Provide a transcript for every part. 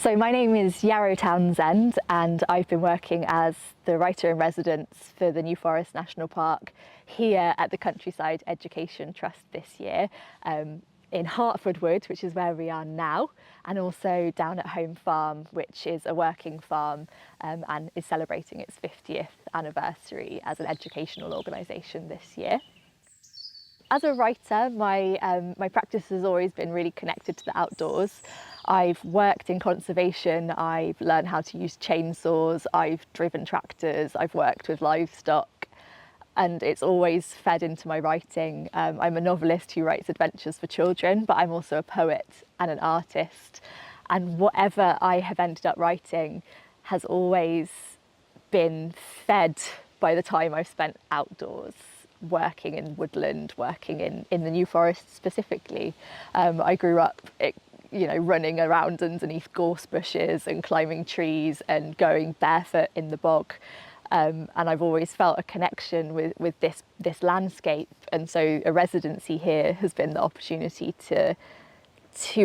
So my name is Yarrow Townsend and I've been working as the writer in residence for the New Forest National Park here at the Countryside Education Trust this year, in Hertford Wood, which is where we are now, and also down at Home Farm, which is a working farm and is celebrating its 50th anniversary as an educational organisation this year. As a writer, my practice has always been really connected to the outdoors. I've worked in conservation, I've learned how to use chainsaws, I've driven tractors, I've worked with livestock, and it's always fed into my writing. I'm a novelist who writes adventures for children, but I'm also a poet and an artist. And whatever I have ended up writing has always been fed by the time I've spent outdoors, working in woodland, working in the New Forest specifically. I grew up, running around underneath gorse bushes and climbing trees and going barefoot in the bog. And I've always felt a connection with this landscape. And so a residency here has been the opportunity to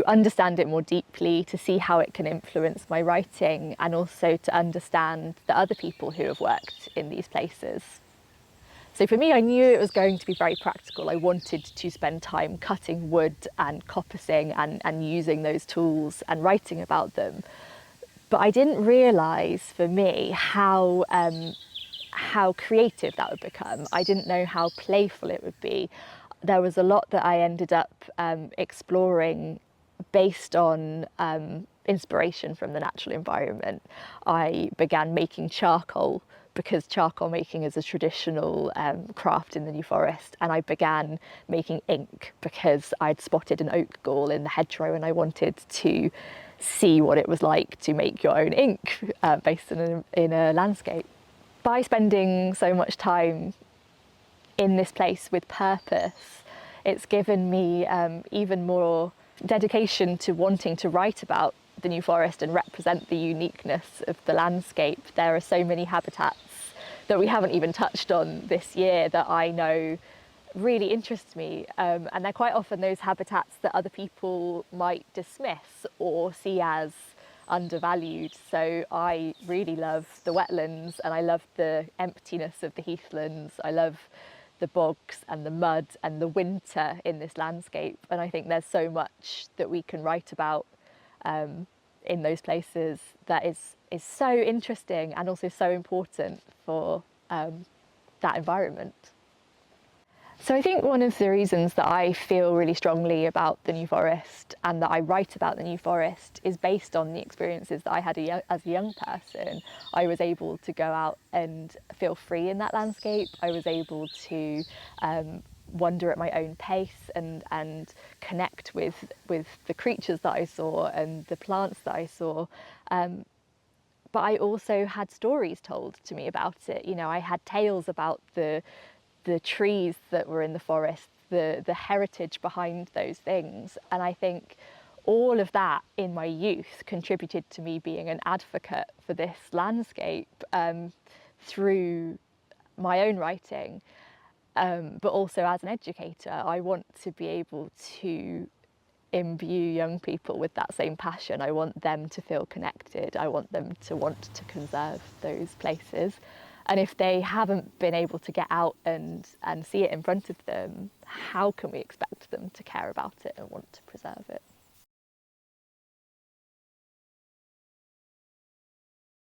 understand it more deeply, to see how it can influence my writing, and also to understand the other people who have worked in these places. So for me, I knew it was going to be very practical. I wanted to spend time cutting wood and coppicing and using those tools and writing about them. But I didn't realise, for me, how creative that would become. I didn't know how playful it would be. There was a lot that I ended up exploring based on inspiration from the natural environment. I began making charcoal because charcoal making is a traditional craft in the New Forest, and I began making ink because I'd spotted an oak gall in the hedgerow and I wanted to see what it was like to make your own ink based in a landscape. By spending so much time in this place with purpose, it's given me even more dedication to wanting to write about the New Forest and represent the uniqueness of the landscape. There are so many habitats that we haven't even touched on this year that I know really interest me, and they're quite often those habitats that other people might dismiss or see as undervalued. So I really love the wetlands and I love the emptiness of the heathlands. I love the bogs and the mud and the winter in this landscape, and I think there's so much that we can write about in those places that is so interesting and also so important for that environment. So I think one of the reasons that I feel really strongly about the New Forest and that I write about the New Forest is based on the experiences that I had as a young person. I was able to go out and feel free in that landscape. I was able to wander at my own pace and connect with the creatures that I saw and the plants that I saw. But I also had stories told to me about it. I had tales about the trees that were in the forest, the heritage behind those things. And I think all of that in my youth contributed to me being an advocate for this landscape through my own writing. But also as an educator, I want to be able to imbue young people with that same passion. I want them to feel connected. I want them to want to conserve those places. And if they haven't been able to get out and see it in front of them, how can we expect them to care about it and want to preserve it?